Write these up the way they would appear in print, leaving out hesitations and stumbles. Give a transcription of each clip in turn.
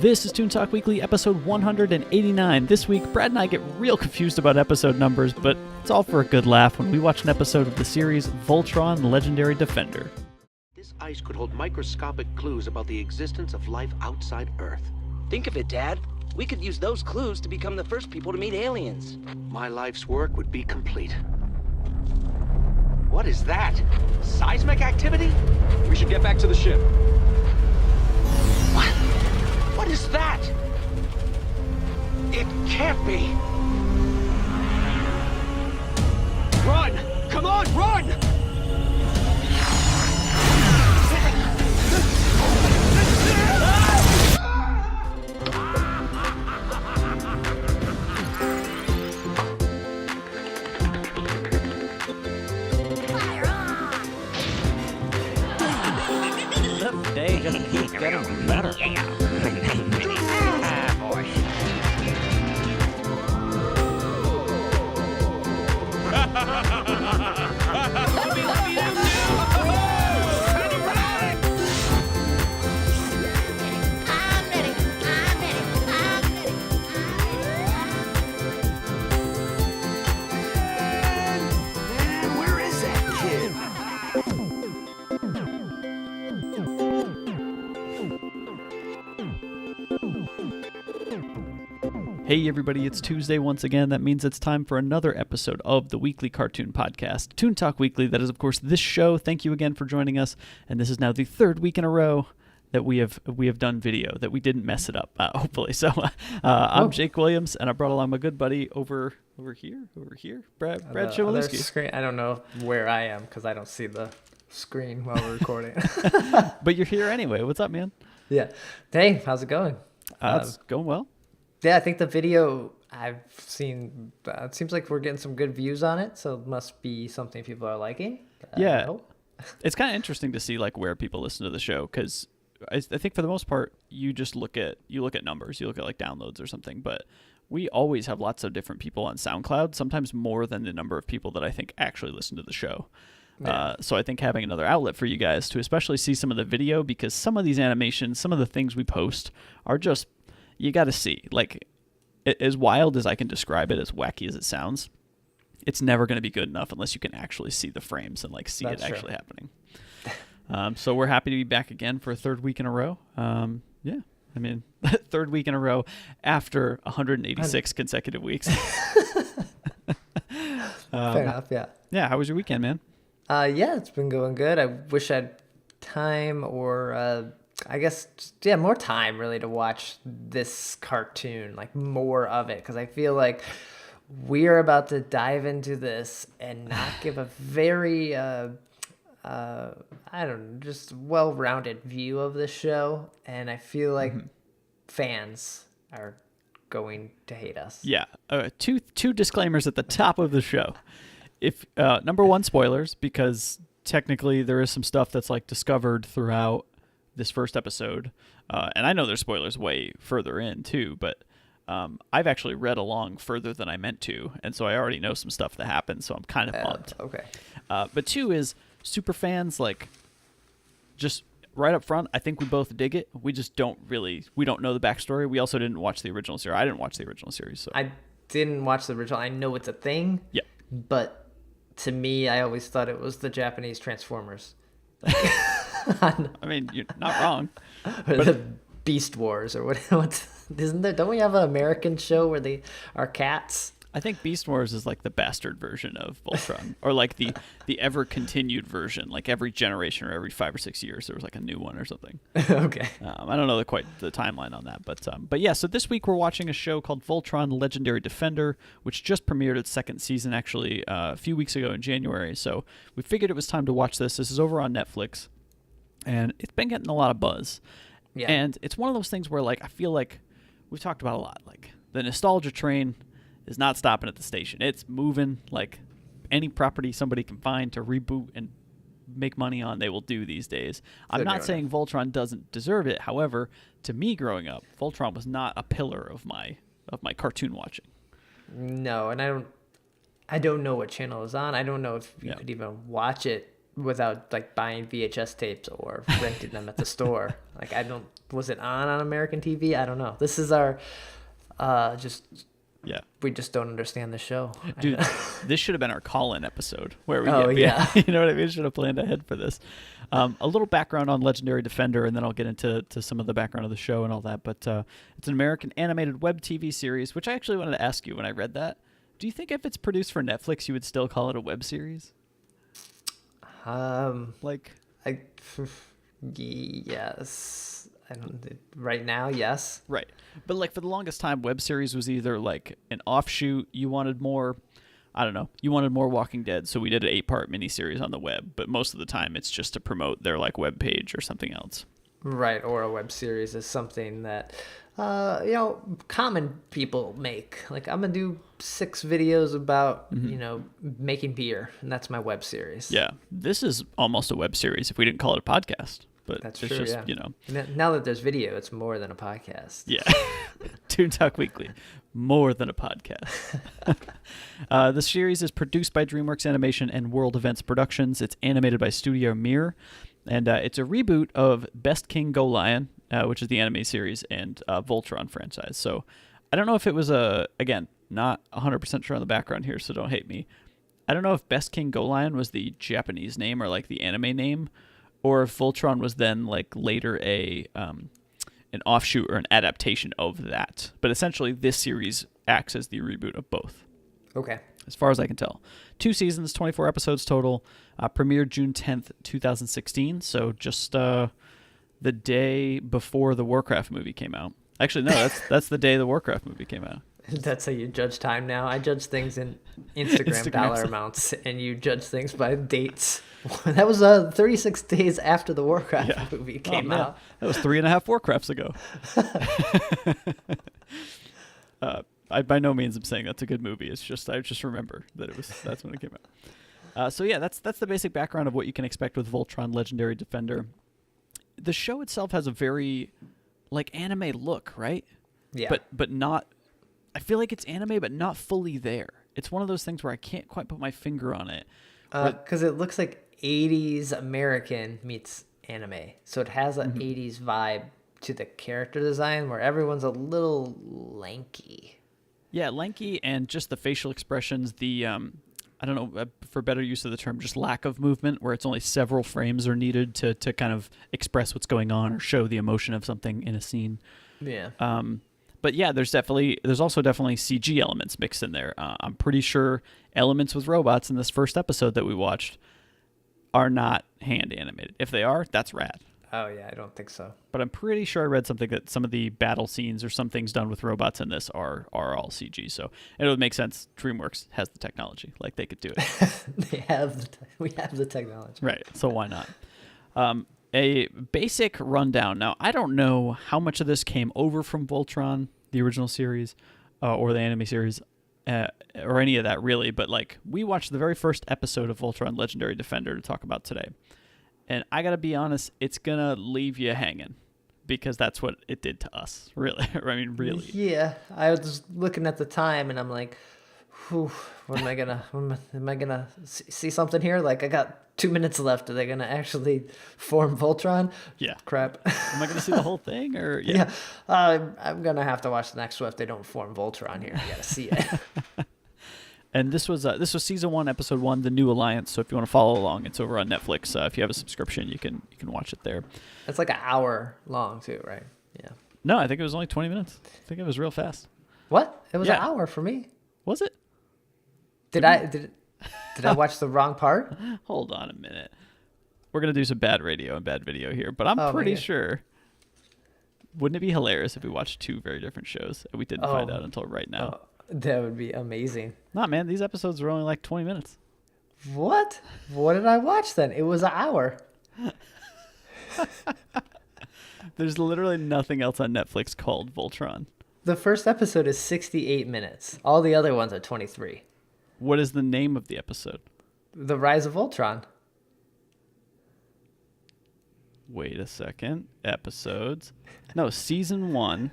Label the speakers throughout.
Speaker 1: This is Toon Talk Weekly, episode 189. This week, Brad and I get real confused about episode numbers, but it's all for a good laugh when we watch an episode of the series Voltron, Legendary Defender.
Speaker 2: This ice could hold microscopic clues about the existence of life outside Earth.
Speaker 3: Think of it, Dad. We could use those clues to become the first people to meet aliens.
Speaker 2: My life's work would be complete. What is that? Seismic activity?
Speaker 4: We should get back to the ship.
Speaker 2: What? What is that? It can't be.
Speaker 4: Run! Come on, run!
Speaker 1: The day just keeps getting better.
Speaker 2: Where is that kid?
Speaker 1: Hey everybody, it's Tuesday once again. That means it's time for another episode of the weekly cartoon podcast, Toon Talk Weekly. That is, of course, this show. Thank you again for joining us. And this is now the third week in a row that we have done video, that we didn't mess it up, hopefully. So I'm Jake Williams, and I brought along my good buddy over here, Brad Chmielewski.
Speaker 5: I don't know where I am because I don't see the screen while we're recording.
Speaker 1: But you're here anyway. What's up, man?
Speaker 5: Yeah. Hey, how's it going?
Speaker 1: It's going well.
Speaker 5: Yeah, I think the video I've seen, it seems like we're getting some good views on it, so it must be something people are liking.
Speaker 1: Yeah. It's kind of interesting to see like where people listen to the show, because I think for the most part, you look at numbers, you look at like downloads or something, but we always have lots of different people on SoundCloud, sometimes more than the number of people that I think actually listen to the show. Yeah. So I think having another outlet for you guys to especially see some of the video, because some of these animations, some of the things we post are just, you got to see. Like, as wild as I can describe it, as wacky as it sounds, it's never going to be good enough unless you can actually see the frames and like see
Speaker 5: That's
Speaker 1: it
Speaker 5: true.
Speaker 1: actually happening. So we're happy to be back again for a third week in a row. Yeah, I mean, third week in a row after 186 consecutive weeks.
Speaker 5: Fair enough, yeah.
Speaker 1: Yeah, how was your weekend, man?
Speaker 5: Yeah, it's been going good. I wish I had time or, I guess, yeah, more time really to watch this cartoon, like more of it, because I feel like we are about to dive into this and not give a very, I don't know, just well-rounded view of the show, and I feel like fans are going to hate us.
Speaker 1: Yeah, two disclaimers at the top of the show. If number one, spoilers, because technically there is some stuff that's like discovered throughout this first episode, and I know there's spoilers way further in too, but I've actually read along further than I meant to, and so I already know some stuff that happened, so I'm kind of pumped.
Speaker 5: Okay.
Speaker 1: But two is super fans, like, just right up front, I think we both dig it. We just don't know the backstory. We also didn't watch the original series. I didn't watch the original series, so
Speaker 5: I didn't watch the original. I know it's a thing.
Speaker 1: Yeah.
Speaker 5: But to me, I always thought it was the Japanese Transformers.
Speaker 1: I mean, you're not wrong.
Speaker 5: Or the Beast Wars or what? Isn't there? Don't we have an American show where they are cats?
Speaker 1: I think Beast Wars is like the bastard version of Voltron, or like the ever continued version. Like every generation or every 5 or 6 years, there was like a new one or something.
Speaker 5: Okay.
Speaker 1: I don't know quite the timeline on that, but yeah. So this week we're watching a show called Voltron, Legendary Defender, which just premiered its second season actually a few weeks ago in January. So we figured it was time to watch this. This is over on Netflix, and it's been getting a lot of buzz.
Speaker 5: Yeah.
Speaker 1: And it's one of those things where like I feel like we've talked about a lot, like the nostalgia train is not stopping at the station. It's moving. Like any property somebody can find to reboot and make money on, they will do these days. I'm not saying Voltron doesn't deserve it. However, to me growing up, Voltron was not a pillar of my cartoon watching.
Speaker 5: No, and I don't know what channel it was on. I don't know if you could even watch it without like buying VHS tapes or renting them at the store. Like I don't was it on American TV? I don't know. This is our
Speaker 1: Yeah.
Speaker 5: we just don't understand the show.
Speaker 1: Dude, this should have been our call-in episode where we
Speaker 5: yeah.
Speaker 1: you know what I mean? Should have planned ahead for this. A little background on Legendary Defender, and then I'll get into some of the background of the show and all that. But it's an American animated web TV series, which I actually wanted to ask you when I read that. Do you think if it's produced for Netflix, you would still call it a web series?
Speaker 5: Yes. I don't. Right now, yes.
Speaker 1: Right. But like for the longest time, web series was either like an offshoot. You wanted more, I don't know, you wanted more Walking Dead. So we did an 8-part miniseries on the web. But most of the time, it's just to promote their like web page or something else.
Speaker 5: Right. Or a web series is something that, common people make. Like I'm going to do 6 videos about, making beer. And that's my web series.
Speaker 1: Yeah. This is almost a web series if we didn't call it a podcast. But
Speaker 5: that's
Speaker 1: it's
Speaker 5: true,
Speaker 1: just,
Speaker 5: Now that there's video, it's more than a podcast.
Speaker 1: Yeah. Toon Talk Weekly. More than a podcast. The series is produced by DreamWorks Animation and World Events Productions. It's animated by Studio Mir. And it's a reboot of Best King Go Lion, which is the anime series, and Voltron franchise. So I don't know if it was again, not 100% sure on the background here, so don't hate me. I don't know if Best King Go Lion was the Japanese name or like the anime name, or if Voltron was then like later an offshoot or an adaptation of that. But essentially, this series acts as the reboot of both.
Speaker 5: Okay.
Speaker 1: As far as I can tell. 2 seasons, 24 episodes total. Premiered June 10th, 2016. So just the day before the Warcraft movie came out. Actually, no, that's the day the Warcraft movie came out.
Speaker 5: That's how you judge time now. I judge things in Instagram dollar amounts, and you judge things by dates. That was 36 days after the Warcraft movie came out.
Speaker 1: That was 3.5 Warcrafts ago. I by no means am saying that's a good movie. It's just I just remember that that's when it came out. So yeah, that's the basic background of what you can expect with Voltron Legendary Defender. The show itself has a very like anime look, right?
Speaker 5: Yeah.
Speaker 1: But not. I feel like it's anime, but not fully there. It's one of those things where I can't quite put my finger on it.
Speaker 5: Because it looks like 80s American meets anime. So it has an 80s vibe to the character design where everyone's a little lanky.
Speaker 1: Yeah, lanky, and just the facial expressions, the, I don't know, for better use of the term, just lack of movement, where it's only several frames are needed to kind of express what's going on or show the emotion of something in a scene.
Speaker 5: Yeah.
Speaker 1: But yeah, there's also definitely CG elements mixed in there. I'm pretty sure elements with robots in this first episode that we watched are not hand animated. If they are, that's rad.
Speaker 5: Oh yeah, I don't think so.
Speaker 1: But I'm pretty sure I read something that some of the battle scenes or some things done with robots in this are all CG. So it would make sense. DreamWorks has the technology, like they could do it.
Speaker 5: We have the technology.
Speaker 1: Right. So why not? A basic rundown. Now, I don't know how much of this came over from Voltron, the original series, or the anime series, or any of that really. But like, we watched the very first episode of Voltron Legendary Defender to talk about today. And I gotta be honest, it's gonna leave you hanging because that's what it did to us. Really, I mean, really.
Speaker 5: Yeah, I was looking at the time and I'm like, whew, am I gonna see something here? Like I got 2 minutes left. Are they gonna actually form Voltron?
Speaker 1: Yeah.
Speaker 5: Crap.
Speaker 1: Am I gonna see the whole thing or
Speaker 5: yeah? I'm gonna have to watch the next one if they don't form Voltron here. I gotta see it.
Speaker 1: And this was season 1, episode 1, The New Alliance. So if you want to follow along, it's over on Netflix. If you have a subscription, you can watch it there.
Speaker 5: It's like an hour long too, right? Yeah.
Speaker 1: No, I think it was only 20 minutes. I think it was real fast.
Speaker 5: What? It was an hour for me.
Speaker 1: Was it?
Speaker 5: Did I watch the wrong part?
Speaker 1: Hold on a minute. We're gonna do some bad radio and bad video here, but I'm pretty sure. Wouldn't it be hilarious if we watched 2 very different shows and we didn't find out until right now?
Speaker 5: That would be amazing.
Speaker 1: Nah, man, these episodes are only like 20 minutes.
Speaker 5: What? What did I watch then? It was an hour.
Speaker 1: There's literally nothing else on Netflix called Voltron.
Speaker 5: The first episode is 68 minutes. All the other ones are 23.
Speaker 1: What is the name of the episode?
Speaker 5: The Rise of Voltron.
Speaker 1: Wait a second. Episodes. No, season 1.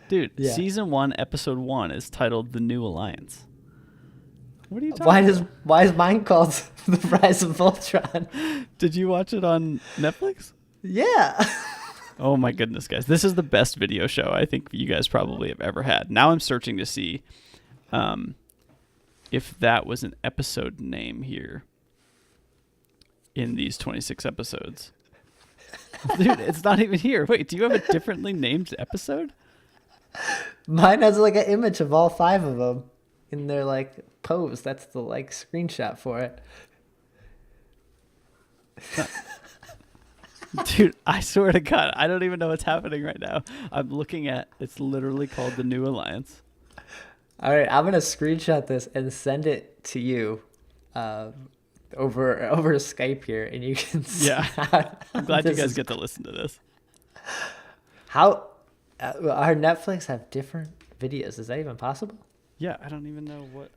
Speaker 1: Dude, Season 1, episode 1 is titled The New Alliance. What are you talking about?
Speaker 5: Why is mine called The Rise of Voltron?
Speaker 1: Did you watch it on Netflix?
Speaker 5: Yeah.
Speaker 1: Oh my goodness, guys. This is the best video show I think you guys probably have ever had. Now I'm searching to see if that was an episode name here in these 26 episodes. Dude, it's not even here. Wait, do you have a differently named episode?
Speaker 5: Mine has like an image of all 5 of them in their like pose. That's the like screenshot for it.
Speaker 1: Dude, I swear to God, I don't even know what's happening right now. I'm looking at, it's literally called The New Alliance.
Speaker 5: All right, I'm gonna screenshot this and send it to you over Skype here, and you can see.
Speaker 1: Yeah, I'm glad you guys get to listen to this.
Speaker 5: How our Netflix have different videos? Is that even possible?
Speaker 1: Yeah, I don't even know what.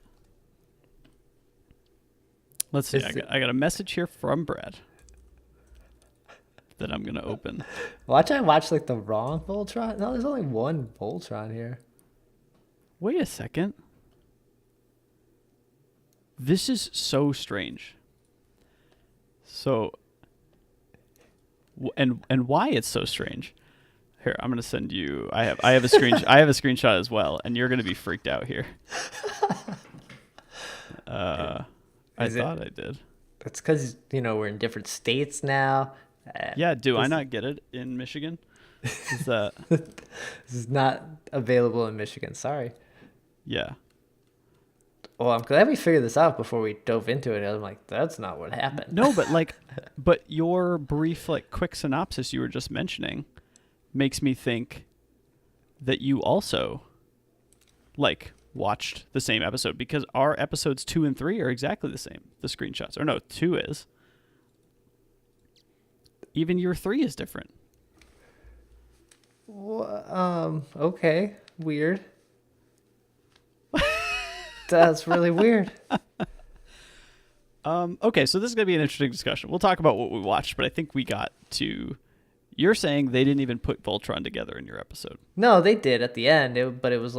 Speaker 1: Let's see. I got a message here from Brad that I'm gonna open.
Speaker 5: Watch I watch like the wrong Voltron? No, there's only one Voltron here.
Speaker 1: Wait a second. This is so strange. So, and why it's so strange? Here, I'm gonna send you. I have a screenshot as well, and you're gonna be freaked out here. I thought I did.
Speaker 5: That's because we're in different states now.
Speaker 1: Yeah, do I not get it in Michigan? Is that
Speaker 5: this is not available in Michigan? Sorry.
Speaker 1: Yeah.
Speaker 5: Well, I'm glad we figured this out before we dove into it. I'm like, that's not what happened.
Speaker 1: No, but your brief, quick synopsis you were just mentioning makes me think that you also, watched the same episode, because our episodes 2 and 3 are exactly the same. The screenshots. Or no, 2 is. Even your 3 is different.
Speaker 5: Okay. Weird. That's really weird.
Speaker 1: Okay, so this is going to be an interesting discussion. We'll talk about what we watched, but I think we got to... You're saying they didn't even put Voltron together in your episode.
Speaker 5: No, they did at the end, but it was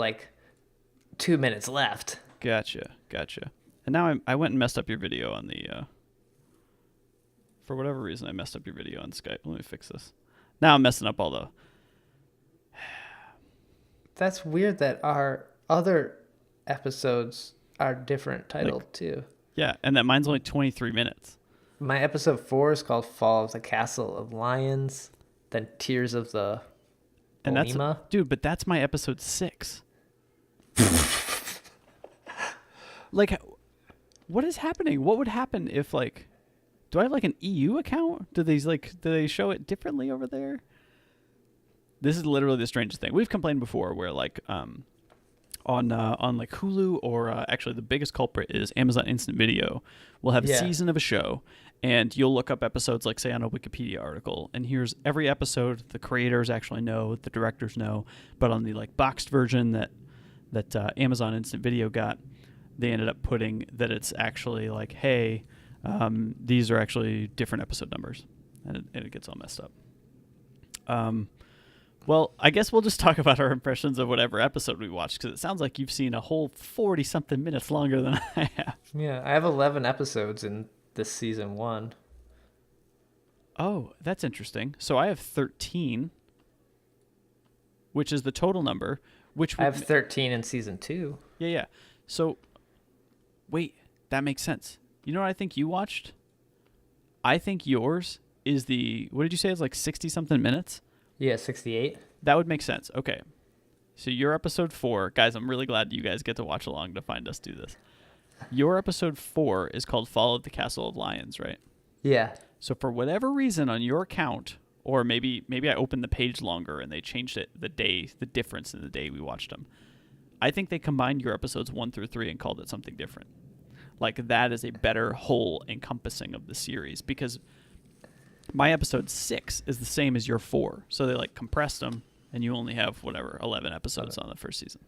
Speaker 5: 2 minutes left.
Speaker 1: Gotcha. And now I went and messed up your video on the... For whatever reason, I messed up your video on Skype. Let me fix this. Now I'm messing up all the...
Speaker 5: That's weird that our other episodes are different titled too.
Speaker 1: Yeah, and that mine's only 23 minutes.
Speaker 5: My episode 4 is called Fall of the Castle of Lions, then Tears of the
Speaker 1: And
Speaker 5: Bolima.
Speaker 1: Dude, but that's my episode 6. What is happening? What would happen if do I have an EU account? Do they show it differently over there? This is literally the strangest thing. We've complained before where on Hulu, or actually the biggest culprit is Amazon Instant Video, will have a season of a show, and you'll look up episodes say on a Wikipedia article, and here's every episode. The creators actually know, the directors know, but on the boxed version that Amazon Instant Video got, they ended up putting that it's actually hey, these are actually different episode numbers, and it gets all messed up. Well, I guess we'll just talk about our impressions of whatever episode we watched, because it sounds like you've seen a whole 40-something minutes longer than I have.
Speaker 5: Yeah, I have 11 episodes in this season 1.
Speaker 1: Oh, that's interesting. So I have 13, which is the total number. I have 13 in season 2. Yeah. So, wait, that makes sense. You know what I think you watched? I think yours is what did you say? It's 60-something minutes?
Speaker 5: Yeah, 68.
Speaker 1: That would make sense. Okay. So your episode 4, guys, I'm really glad you guys get to watch along to find us do this. Your episode 4 is called Fall of the Castle of Lions, right?
Speaker 5: Yeah.
Speaker 1: So for whatever reason on your account, or maybe I opened the page longer and they changed it the difference in the day we watched them. I think they combined your episodes 1 through 3 and called it something different. That is a better whole encompassing of the series, because my episode 6 is the same as your 4. So they compressed them, and you only have 11 episodes on the first season.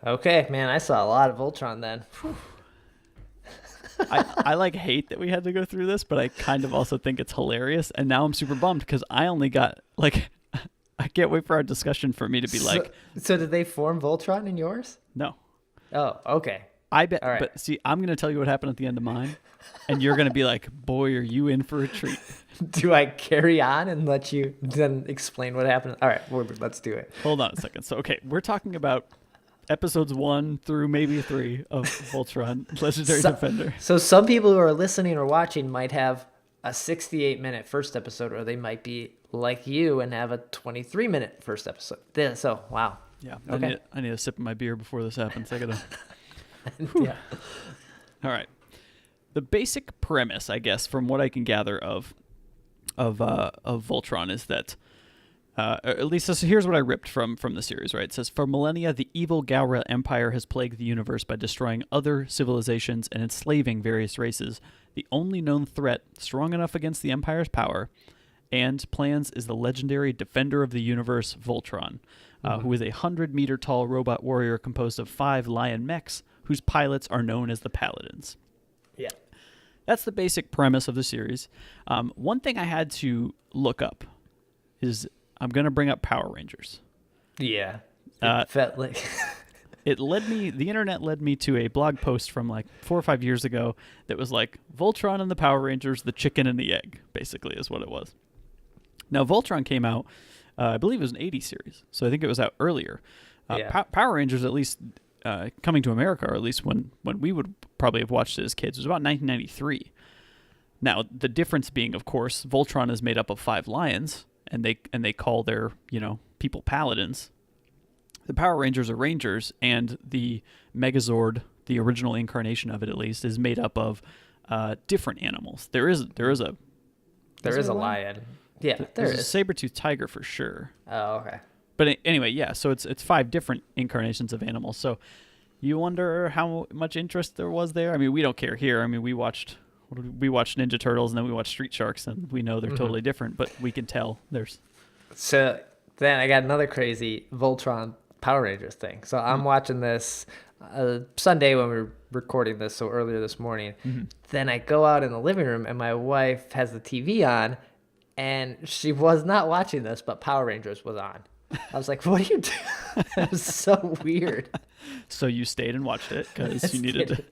Speaker 5: Okay, man, I saw a lot of Voltron then.
Speaker 1: I hate that we had to go through this, but I kind of also think it's hilarious. And now I'm super bummed because I only got I can't wait for our discussion for me to be
Speaker 5: So did they form Voltron in yours?
Speaker 1: No.
Speaker 5: Oh, okay.
Speaker 1: I bet.
Speaker 5: All right.
Speaker 1: But see, I'm going to tell you what happened at the end of mine. and you're going to be like, boy, are you in for a treat.
Speaker 5: Do I carry on and let you then explain what happened? All right, let's do it.
Speaker 1: Hold on a second. So, okay, we're talking about episodes 1 through maybe 3 of Voltron, Legendary Defender.
Speaker 5: So some people who are listening or watching might have a 68-minute first episode, or they might be like you and have a 23-minute first episode. So, wow.
Speaker 1: Yeah,
Speaker 5: Okay.
Speaker 1: I need a sip of my beer before this happens. I gotta.
Speaker 5: Yeah.
Speaker 1: All right. The basic premise, I guess, from what I can gather of Voltron is that, at least so here's what I ripped from the series, right? It says, for millennia, the evil Galra Empire has plagued the universe by destroying other civilizations and enslaving various races. The only known threat strong enough against the Empire's power and plans is the legendary Defender of the Universe, Voltron, who is a 100-meter tall robot warrior composed of 5 lion mechs whose pilots are known as the Paladins.
Speaker 5: Yeah.
Speaker 1: That's the basic premise of the series. One thing I had to look up is I'm going to bring up Power Rangers.
Speaker 5: Yeah. It felt like...
Speaker 1: The internet led me to a blog post from like 4 or 5 years ago that was like, Voltron and the Power Rangers, the chicken and the egg, basically is what it was. Now, Voltron came out, I believe it was an 80s series, so I think it was out earlier.
Speaker 5: Yeah.
Speaker 1: Power Rangers, at least coming to America, or at least when we would probably have watched it as kids, was about 1993. Now, the difference being, of course, Voltron is made up of 5 lions, and they call their people Paladins. The Power Rangers are Rangers, and the Megazord, the original incarnation of it at least, is made up of different animals. There is a
Speaker 5: lion. Yeah,
Speaker 1: there's a saber-toothed tiger for sure.
Speaker 5: Oh, okay.
Speaker 1: But anyway, yeah, so it's 5 different incarnations of animals. So you wonder how much interest there was there? I mean, we don't care here. I mean, we watched Ninja Turtles, and then we watched Street Sharks, and we know they're totally different, but we can tell there's...
Speaker 5: So then I got another crazy Voltron Power Rangers thing. So I'm watching this Sunday when we were recording this, so earlier this morning. Then I go out in the living room, and my wife has the TV on, and she was not watching this, but Power Rangers was on. I was like, what are you doing? It was so weird.
Speaker 1: So you stayed and watched it because you needed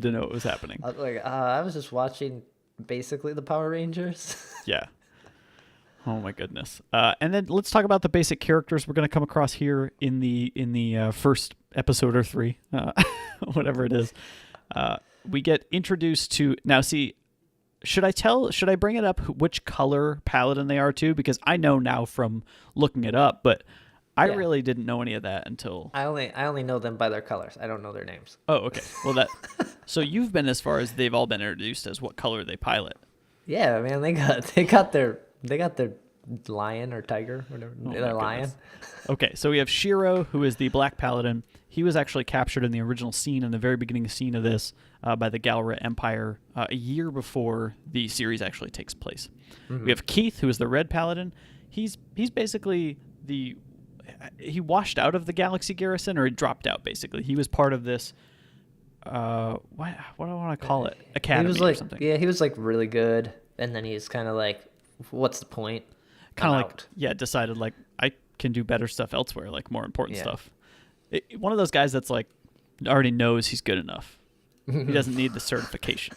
Speaker 1: to know what was happening.
Speaker 5: I was like, I was just watching basically the Power Rangers.
Speaker 1: Yeah. Oh my goodness. And then let's talk about the basic characters we're going to come across here in the first episode or 3, whatever it is. We get introduced to now. See, should I bring it up which color Paladin they are too? Because I know now from looking it up, but I really didn't know any of that until
Speaker 5: I only know them by their colors. I don't know their names.
Speaker 1: Oh, okay. Well, so you've been as far as they've all been introduced as what color they pilot.
Speaker 5: Yeah, man, they got their lion or tiger, whatever.
Speaker 1: Oh,
Speaker 5: their lion.
Speaker 1: Goodness. Okay, so we have Shiro, who is the Black Paladin. He was actually captured in the original scene, in the very beginning scene of this, by the Galra Empire a year before the series actually takes place. We have Keith, who is the Red Paladin. He's basically he washed out of the Galaxy Garrison, or he dropped out, basically. He was part of this, what do I want to call it? Academy or something.
Speaker 5: Yeah, he was like really good, and then he's kind of like, what's the point?
Speaker 1: Kind of like, decided like, I can do better stuff elsewhere, like more important stuff. One of those guys that's like, already knows he's good enough. He doesn't need the certification.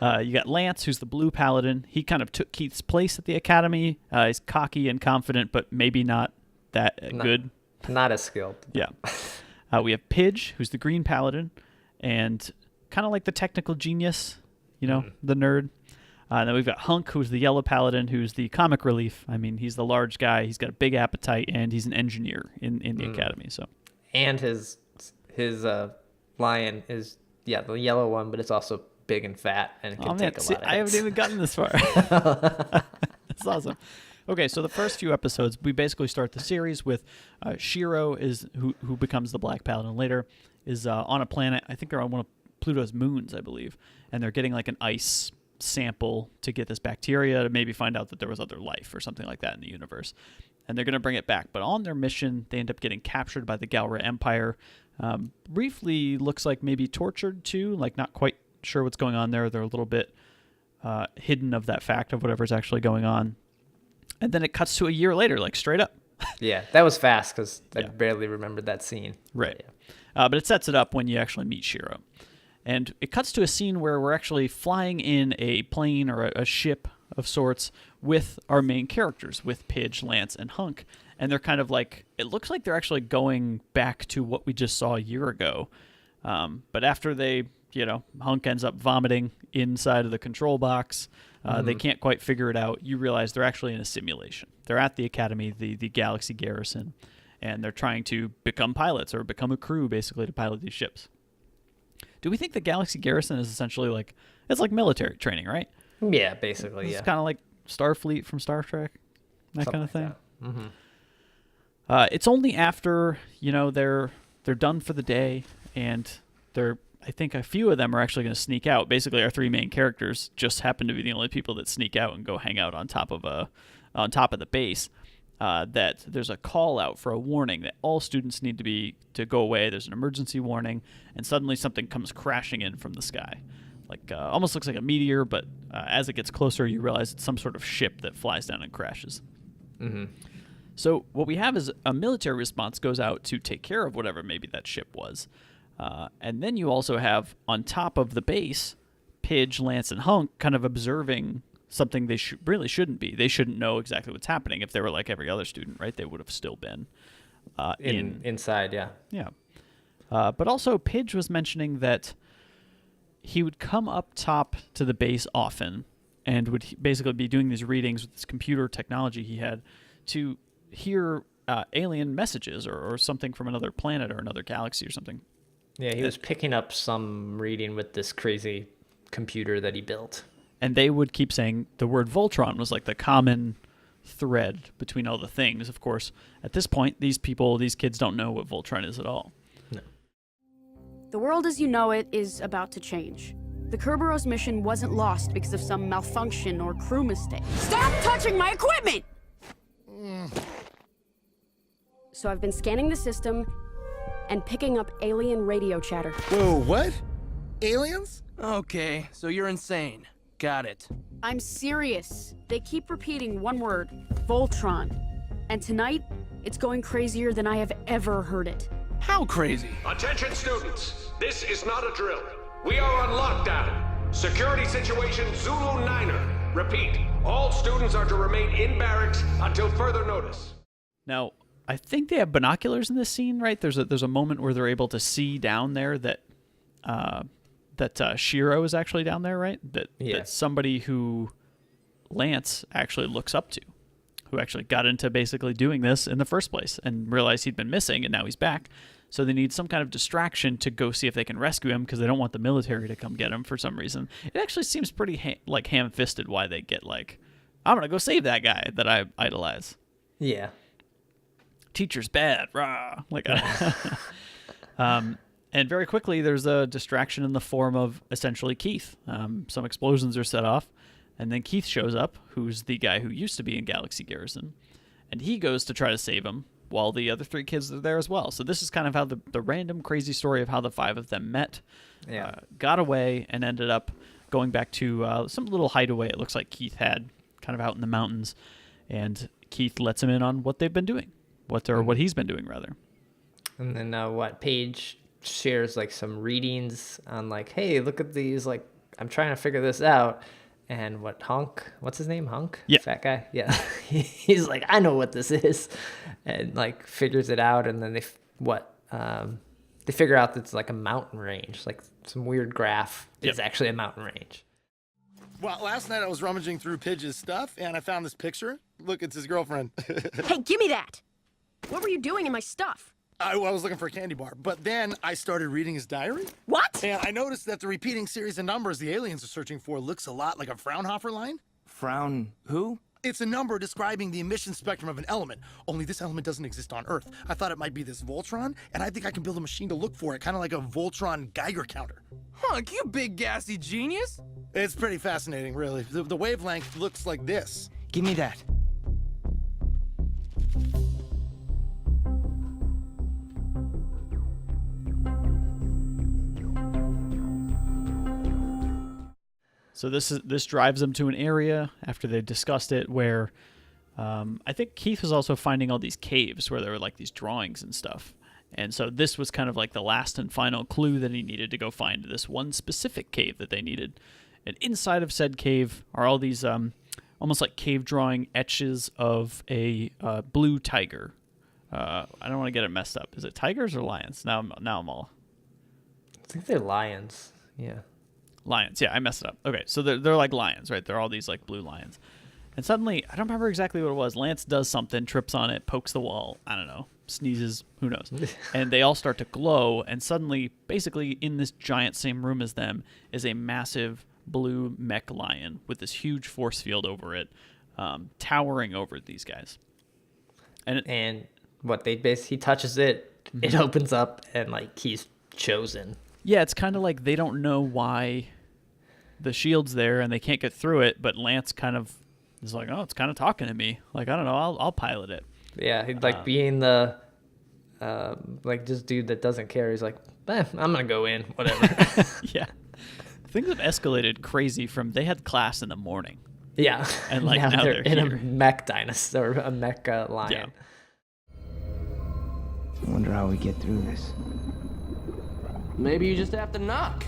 Speaker 1: You got Lance, who's the Blue Paladin. He kind of took Keith's place at the Academy. He's cocky and confident, but maybe not that good.
Speaker 5: Not as skilled.
Speaker 1: Yeah. We have Pidge, who's the Green Paladin, and kind of like the technical genius, the nerd. And then we've got Hunk, who's the Yellow Paladin, who's the comic relief. I mean, he's the large guy. He's got a big appetite, and he's an engineer in the Academy. So,
Speaker 5: and his lion is the yellow one, but it's also big and fat and can take a lot of hits.
Speaker 1: I haven't even gotten this far. That's awesome. Okay, so the first few episodes, we basically start the series with Shiro, who becomes the Black Paladin later, is on a planet. I think they're on one of Pluto's moons, I believe, and they're getting like an ice sample to get this bacteria to maybe find out that there was other life or something like that in the universe. And they're going to bring it back. But on their mission, they end up getting captured by the Galra Empire. Briefly looks like maybe tortured too, like not quite sure what's going on there. They're a little bit hidden of that fact of whatever's actually going on. And then it cuts to a year later, like straight up.
Speaker 5: Yeah, that was fast because I barely remembered that scene.
Speaker 1: Right. But it sets it up when you actually meet Shiro. And it cuts to a scene where we're actually flying in a plane or a ship of sorts with our main characters, with Pidge, Lance, and Hunk. And they're kind of like, it looks like they're actually going back to what we just saw a year ago. But after they, Hunk ends up vomiting inside of the control box. They can't quite figure it out. You realize they're actually in a simulation. They're at the academy, the Galaxy Garrison, and they're trying to become pilots or become a crew, basically, to pilot these ships. Do we think the Galaxy Garrison is essentially like, it's like military training, right?
Speaker 5: Yeah, basically,
Speaker 1: It's kind of like Starfleet from Star Trek, that
Speaker 5: Something
Speaker 1: kind of thing.
Speaker 5: Like that.
Speaker 1: It's only after, they're done for the day, and I think a few of them are actually going to sneak out. Basically, our three main characters just happen to be the only people that sneak out and go hang out on top of the base. That there's a call out for a warning that all students need to go away. There's an emergency warning, and suddenly something comes crashing in from the sky, like almost looks like a meteor. But as it gets closer, you realize it's some sort of ship that flies down and crashes. Mm-hmm. So what we have is a military response goes out to take care of whatever maybe that ship was. And then you also have, on top of the base, Pidge, Lance, and Hunk kind of observing something they really shouldn't be. They shouldn't know exactly what's happening. If they were like every other student, right, they would have still been
Speaker 5: inside, yeah.
Speaker 1: Yeah. But also, Pidge was mentioning that he would come up top to the base often and would basically be doing these readings with this computer technology he had to hear alien messages or something from another planet or another galaxy or something.
Speaker 5: Yeah, he was picking up some reading with this crazy computer that he built.
Speaker 1: And they would keep saying the word Voltron was like the common thread between all the things. Of course, at this point, these kids don't know what Voltron is at all.
Speaker 5: No.
Speaker 6: The world as you know it is about to change. The Kerberos mission wasn't lost because of some malfunction or crew mistake. Stop touching my equipment! So I've been scanning the system and picking up alien radio chatter.
Speaker 7: Whoa, what? Aliens?
Speaker 8: Okay, so you're insane. Got it.
Speaker 6: I'm serious. They keep repeating one word, Voltron. And tonight, it's going crazier than I have ever heard it.
Speaker 8: How crazy?
Speaker 9: Attention students, this is not a drill. We are on lockdown. Security situation Zulu Niner. Repeat, all students are to remain in barracks until further notice.
Speaker 1: Now, I think they have binoculars in this scene, right? There's a moment where they're able to see down there that Shiro is actually down there, right? That somebody who Lance actually looks up to, who actually got into basically doing this in the first place and realized he'd been missing and now he's back. So they need some kind of distraction to go see if they can rescue him because they don't want the military to come get him for some reason. It actually seems pretty ham-fisted why they get like, I'm going to go save that guy that I idolize.
Speaker 5: Yeah.
Speaker 1: Teacher's bad, rah. And very quickly, there's a distraction in the form of essentially Keith. Some explosions are set off, and then Keith shows up, who's the guy who used to be in Galaxy Garrison, and he goes to try to save him while the other three kids are there as well. So this is kind of how the random crazy story of how the five of them met, got away, and ended up going back to some little hideaway it looks like Keith had, kind of out in the mountains, and Keith lets him in on what they've been doing. What he's been doing, rather. And
Speaker 5: then Paige shares like some readings on like, hey, look at these, like, I'm trying to figure this out. And what's his name? Hunk?
Speaker 1: Yeah.
Speaker 5: Fat guy? Yeah. He's like, I know what this is. And like figures it out. And then they figure out that it's like a mountain range, like some weird graph is actually a mountain range.
Speaker 7: Well, last night I was rummaging through Pidge's stuff and I found this picture. Look, it's his girlfriend.
Speaker 6: Hey, give me that! What were you doing in my stuff?
Speaker 7: I was looking for a candy bar, but then I started reading his diary.
Speaker 6: What?
Speaker 7: And I noticed that the repeating series of numbers the aliens are searching for looks a lot like a Fraunhofer line.
Speaker 8: Frown who?
Speaker 7: It's a number describing the emission spectrum of an element, only this element doesn't exist on Earth. I thought it might be this Voltron, and I think I can build a machine to look for it, kind of like a Voltron Geiger counter.
Speaker 8: Hunk, you big gassy genius!
Speaker 7: It's pretty fascinating, really. The wavelength looks like this.
Speaker 8: Give me that.
Speaker 1: So this drives them to an area after they discussed it where I think Keith was also finding all these caves where there were like these drawings and stuff. And so this was kind of like the last and final clue that he needed to go find this one specific cave that they needed. And inside of said cave are all these almost like cave drawing etches of a blue tiger. I don't want to get it messed up. Is it tigers or lions? Now I'm all...
Speaker 5: I think they're lions. Yeah.
Speaker 1: Lions. Yeah, I messed it up. Okay, so they're like lions, right? They're all these like blue lions. And suddenly, I don't remember exactly what it was. Lance does something, trips on it, pokes the wall. I don't know. Sneezes. Who knows? And they all start to glow. And suddenly, basically in this giant same room as them is a massive blue mech lion with this huge force field over it, towering over these guys.
Speaker 5: And what he touches it, it opens up, and like he's chosen.
Speaker 1: Yeah, it's kind of like they don't know why the shield's there and they can't get through it, but Lance kind of is like, oh, it's kind of talking to me. Like, I don't know, I'll pilot it.
Speaker 5: Yeah, he'd like being the like this dude that doesn't care. He's like, I'm gonna go in, whatever.
Speaker 1: Yeah, things have escalated crazy from they had class in the morning.
Speaker 5: Yeah,
Speaker 1: and like now they're
Speaker 5: in
Speaker 1: here.
Speaker 5: a mech dinosaur, a mech lion.
Speaker 1: Yeah.
Speaker 8: I wonder how we get through this.
Speaker 3: Maybe you just have to knock.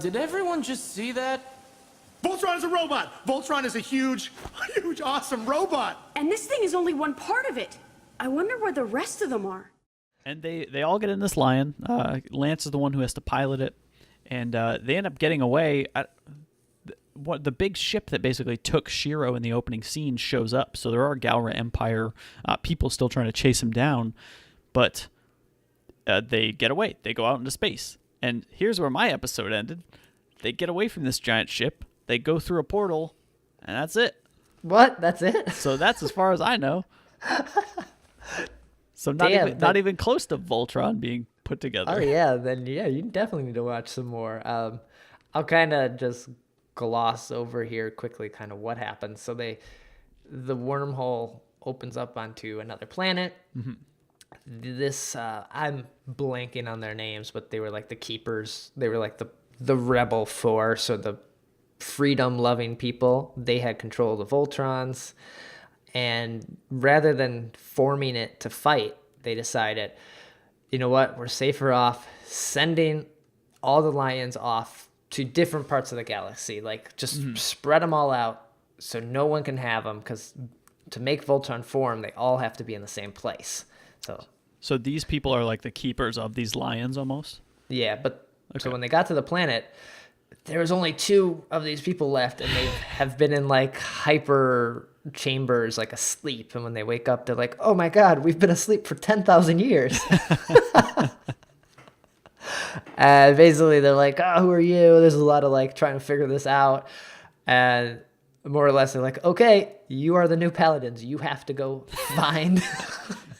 Speaker 8: Did everyone just see that?
Speaker 7: Voltron is a robot! Voltron is a huge, awesome robot!
Speaker 6: And this thing is only one part of it. I wonder where the rest of them are.
Speaker 1: And they all get in this lion. Lance is the one who has to pilot it, and they end up getting away. The big ship that basically took Shiro in the opening scene shows up, so there are Galra Empire people still trying to chase him down, but they get away. They go out into space. And here's where my episode ended. They get away from this giant ship. They go through a portal, and that's it.
Speaker 5: What? That's it?
Speaker 1: So that's as far as I know. So not even close to Voltron being put together.
Speaker 5: Oh yeah, then yeah, you definitely need to watch some more. I'll kind of just gloss over here quickly kind of what happens. So the wormhole opens up onto another planet. Mm-hmm. This I'm blanking on their names, but they were like the keepers. They were like the rebel force, or the freedom-loving people. They had control of the Voltrons, and rather than forming it to fight, they decided, you know what, we're safer off sending all the lions off to different parts of the galaxy. Like, just spread them all out so no one can have them, because to make Voltron form, they all have to be in the same place. So
Speaker 1: these people are like the keepers of these lions almost?
Speaker 5: Yeah, but so when they got to the planet, there was only 2 of these people left, and they have been in like hyper chambers, like asleep. And when they wake up, they're like, oh my God, we've been asleep for 10,000 years. And basically they're like, oh, who are you? There's a lot of like trying to figure this out. And more or less they're like, okay, you are the new Paladins. You have to go find...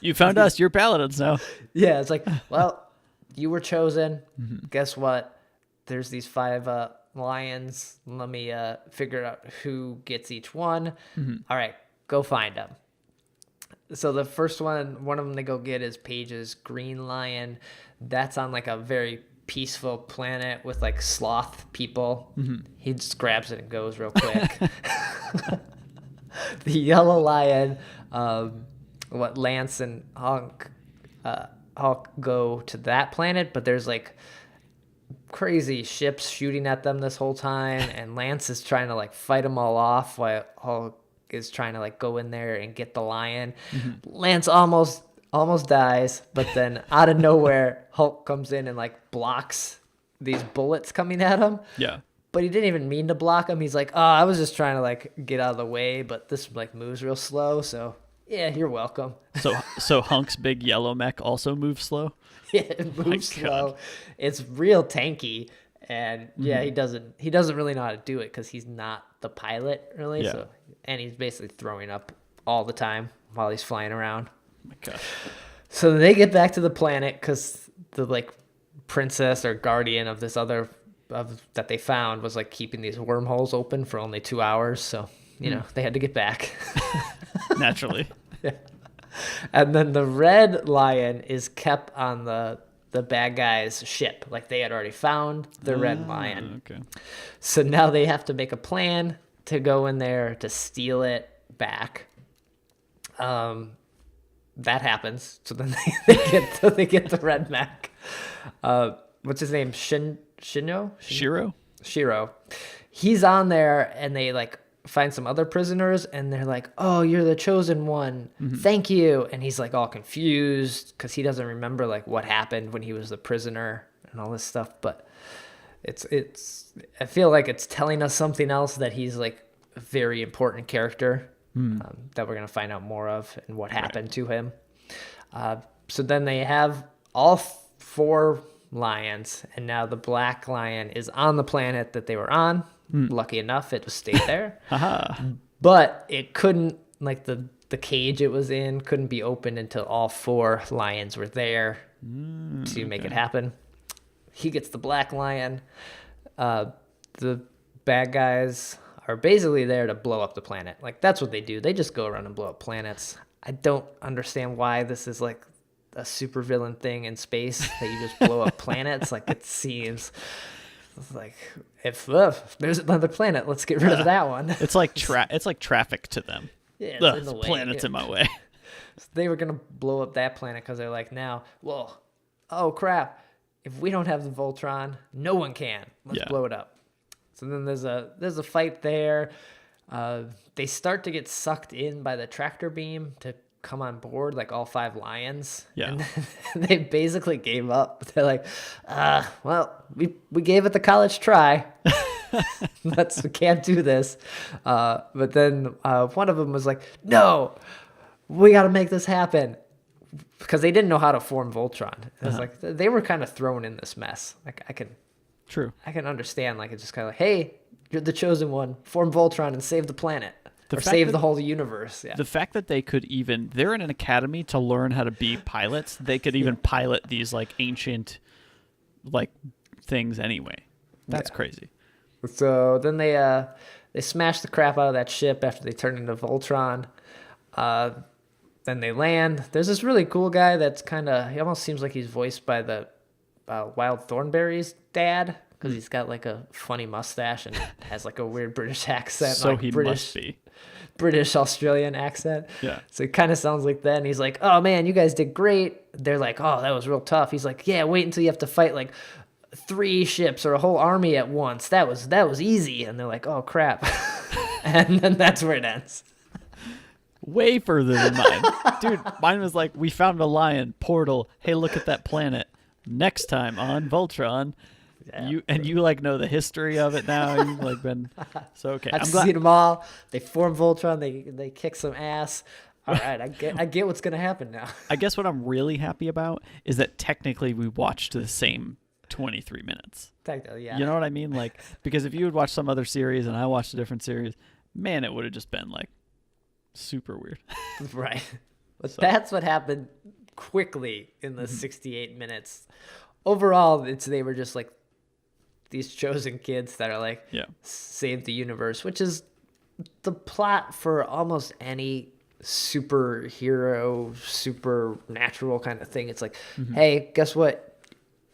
Speaker 1: You found us. You're Paladins now.
Speaker 5: Yeah, it's like, well, you were chosen. Mm-hmm. Guess what? There's these 5 lions. Let me figure out who gets each one. Mm-hmm. All right, go find them. So the first one of them they go get is Paige's green lion. That's on like a very peaceful planet with like sloth people. Mm-hmm. He just grabs it and goes real quick. The yellow lion... Lance and Hulk go to that planet, but there's like crazy ships shooting at them this whole time, and Lance is trying to like fight them all off while Hulk is trying to like go in there and get the lion. Mm-hmm. Lance almost dies, but then out of nowhere Hulk comes in and like blocks these bullets coming at him.
Speaker 1: Yeah.
Speaker 5: But he didn't even mean to block him. He's like, oh, I was just trying to like get out of the way, but this like moves real slow, so yeah, you're welcome.
Speaker 1: So Hunk's big yellow mech also moves slow?
Speaker 5: Yeah, it moves slow. It's real tanky, and yeah, he doesn't really know how to do it because he's not the pilot really. Yeah. So, and he's basically throwing up all the time while he's flying around.
Speaker 1: Oh my gosh.
Speaker 5: So they get back to the planet because the like princess or guardian of this other that they found was like keeping these wormholes open for only 2 hours. So, you know, they had to get back.
Speaker 1: Naturally.
Speaker 5: Yeah. And then the red lion is kept on the bad guy's ship. Like they had already found the red lion.
Speaker 1: Okay.
Speaker 5: So now they have to make a plan to go in there to steal it back. That happens. So then they get the red mech. What's his name? Shiro? Shiro. He's on there, and they like find some other prisoners, and they're like, "Oh, you're the chosen one. Thank you." And he's like all confused because he doesn't remember like what happened when he was the prisoner and all this stuff. But it's I feel like it's telling us something else, that he's like a very important character that we're gonna find out more of and what happened to him. So then they have all 4 lions, and now the black lion is on the planet that they were on. Lucky enough, it stayed there. But it couldn't, like the cage it was in couldn't be opened until all 4 lions were there to make it happen. He gets the black lion. The bad guys are basically there to blow up the planet. Like, that's what they do. They just go around and blow up planets. I don't understand why this is like a supervillain thing in space, that you just blow up planets. Like, it seems like if there's another planet, let's get rid of that one.
Speaker 1: It's like traffic to them.
Speaker 5: Yeah,
Speaker 1: it's in the way. Planet's in my way.
Speaker 5: So they were gonna blow up that planet because they're like, now, well, oh crap, if we don't have the Voltron, no one can. Let's blow it up. So then there's a fight there. They start to get sucked in by the tractor beam to come on board, like all 5 lions.
Speaker 1: Yeah.
Speaker 5: And they basically gave up. They're like, well, we gave it the college try. We can't do this. But then one of them was like, no, we got to make this happen. Because they didn't know how to form Voltron. It was like, they were kind of thrown in this mess. Like, I can understand, like, it's just kind of like, hey, you're the chosen one, form Voltron and save the planet. Or save the whole universe. Yeah.
Speaker 1: The fact that they could they're in an academy to learn how to be pilots. They could even pilot these like ancient like things anyway. That's crazy. So
Speaker 5: then they smash the crap out of that ship after they turn into Voltron. Then they land. There's this really cool guy that's he almost seems like he's voiced by the Wild Thornberry's dad, because he's got like a funny mustache and has like a weird British accent.
Speaker 1: So
Speaker 5: like
Speaker 1: he must be.
Speaker 5: British Australian accent.
Speaker 1: Yeah.
Speaker 5: So it kind of sounds like that. And he's like, oh man, you guys did great. They're like, oh, that was real tough. He's like, yeah, wait until you have to fight like 3 ships or a whole army at once. That was easy. And they're like, oh crap. And then that's where it ends.
Speaker 1: Way further than mine. Dude, mine was like, we found a lion, portal. Hey, look at that planet. Next time on Voltron. Yeah, you like know the history of it now. You've like been so okay.
Speaker 5: I've seen them all. They form Voltron. They kick some ass. All right, I get what's gonna happen now.
Speaker 1: I guess what I'm really happy about is that technically we watched the same 23 minutes.
Speaker 5: Technically, yeah.
Speaker 1: You know what I mean? Like, because if you would watch some other series and I watched a different series, man, it would have just been like super weird.
Speaker 5: Right. But that's what happened quickly in the 68 minutes. Overall, they were just like these chosen kids that are like, save the universe, which is the plot for almost any superhero, supernatural kind of thing. It's like, hey, guess what?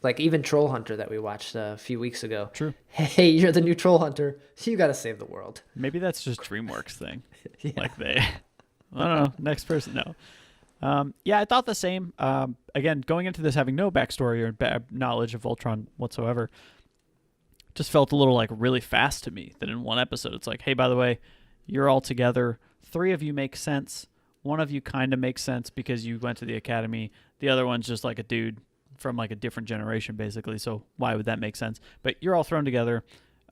Speaker 5: Like even Troll Hunter that we watched a few weeks ago.
Speaker 1: True.
Speaker 5: Hey, you're the new Troll Hunter. So you got to save the world.
Speaker 1: Maybe that's just DreamWorks thing. Like I don't know. Next person. No. Yeah, I thought the same. Again, going into this having no backstory or knowledge of Voltron whatsoever, just felt a little like really fast to me that in one episode it's like, hey, by the way, you're all together. 3 of you make sense. 1 of you kind of makes sense because you went to the academy. The other one's just like a dude from like a different generation, basically. So why would that make sense? But you're all thrown together.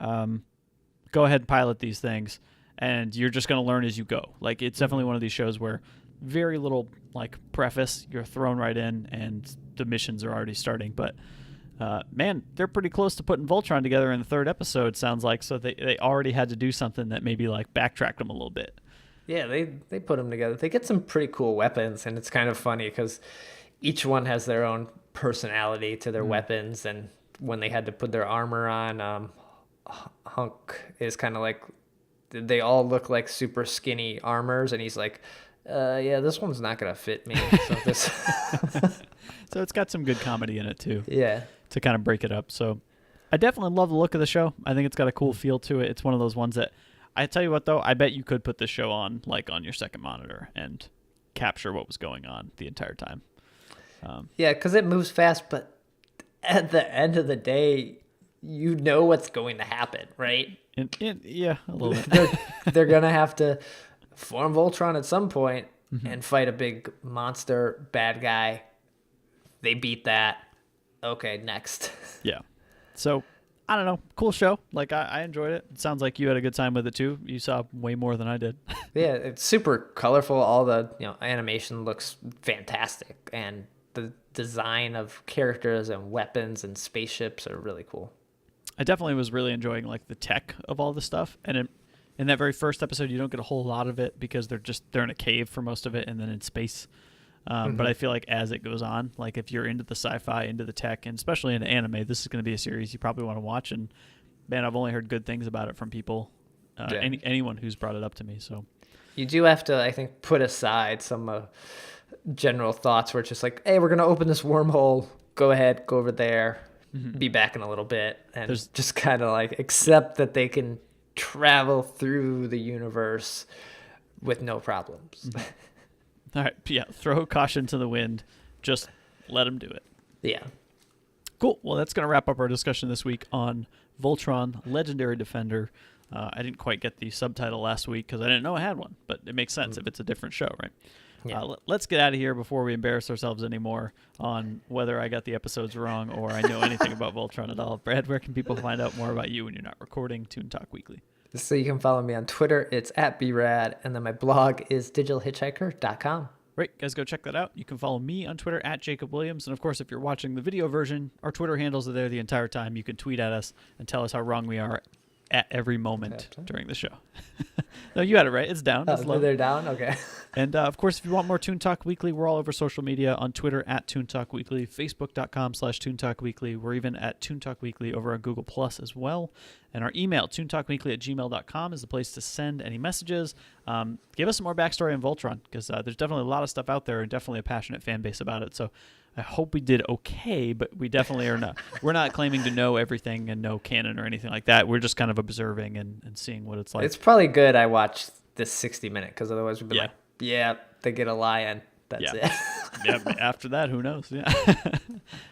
Speaker 1: Go ahead and pilot these things, and you're just going to learn as you go. Like, it's definitely one of these shows where very little like preface, you're thrown right in, and the missions are already starting. But man, they're pretty close to putting Voltron together in the 3rd episode, sounds like. So they already had to do something that maybe like backtracked them a little bit.
Speaker 5: Yeah, they put them together. They get some pretty cool weapons, and it's kind of funny because each one has their own personality to their weapons, and when they had to put their armor on, Hunk is kind of like, they all look like super skinny armors, and he's like, yeah, this one's not gonna fit me. So this,
Speaker 1: So it's got some good comedy in it too.
Speaker 5: yeah,
Speaker 1: To kind of break it up. So I definitely love the look of the show. I think it's got a cool feel to it. It's one of those ones that, I tell you what though, I bet you could put this show on like on your second monitor and capture what was going on the entire time.
Speaker 5: yeah, because it moves fast, but at the end of the day, you know what's going to happen, right?
Speaker 1: Yeah, a little bit.
Speaker 5: They're gonna have to form Voltron at some point and fight a big monster bad guy. They beat that. Okay, next.
Speaker 1: Yeah. So, I don't know. Cool show. Like, I enjoyed it. It sounds like you had a good time with it, too. You saw way more than I did.
Speaker 5: Yeah, it's super colorful. All the animation looks fantastic, and the design of characters and weapons and spaceships are really cool.
Speaker 1: I definitely was really enjoying, like, the tech of all the stuff. And in that very first episode, you don't get a whole lot of it because they're in a cave for most of it and then in space. But I feel like as it goes on, like if you're into the sci-fi, into the tech, and especially into anime, this is going to be a series you probably want to watch. And man, I've only heard good things about it from people, anyone who's brought it up to me. So
Speaker 5: you do have to, I think, put aside some general thoughts where it's just like, hey, we're going to open this wormhole. Go ahead, go over there, be back in a little bit, and just kind of like accept that they can travel through the universe with no problems.
Speaker 1: all right, yeah, throw caution to the wind. Just let them do it.
Speaker 5: Yeah.
Speaker 1: Cool. Well, that's going to wrap up our discussion this week on Voltron, Legendary Defender. I didn't quite get the subtitle last week because I didn't know I had one, but it makes sense if it's a different show, right? Yeah. Let's get out of here before we embarrass ourselves anymore on whether I got the episodes wrong or I know anything about Voltron at all. Brad, where can people find out more about you when you're not recording Toon Talk Weekly?
Speaker 5: So you can follow me on Twitter. It's @brad, and then my blog is digitalhitchhiker.com.
Speaker 1: Great, guys, go check that out. You can follow me on Twitter @JacobWilliams, and of course, if you're watching the video version, our Twitter handles are there the entire time. You can tweet at us and tell us how wrong we are at every moment during the show. No, you had it right. It's down. It's low.
Speaker 5: They're down? Okay.
Speaker 1: And, of course, if you want more Toon Talk Weekly, we're all over social media on Twitter @Toon Talk Weekly, Facebook.com/Toon Talk Weekly. We're even at Toon Talk Weekly over on Google Plus as well. And our email, toontalkweekly@gmail.com, is the place to send any messages. Give us some more backstory on Voltron, because there's definitely a lot of stuff out there and definitely a passionate fan base about it. So I hope we did okay, but we definitely are not. We're not claiming to know everything and know canon or anything like that. We're just kind of observing and seeing what it's like.
Speaker 5: It's probably good I watched this 60-minute, because otherwise we'd be like, yeah, they get a lion. That's it.
Speaker 1: Yeah, after that, who knows? Yeah.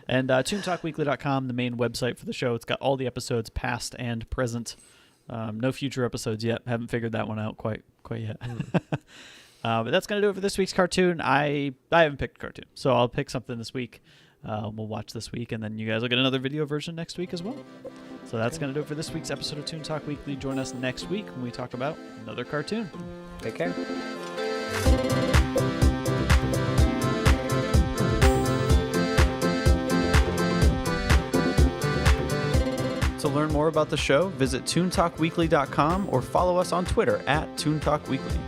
Speaker 1: And toontalkweekly.com, the main website for the show. It's got all the episodes, past and present. No future episodes yet. Haven't figured that one out quite yet. But that's going to do it for this week's cartoon. I haven't picked a cartoon, so I'll pick something this week. We'll watch this week, and then you guys will get another video version next week as well. So that's going to do it for this week's episode of Toon Talk Weekly. Join us next week when we talk about another cartoon.
Speaker 5: Take care.
Speaker 1: To learn more about the show, visit toontalkweekly.com or follow us on Twitter @ToonTalkWeekly.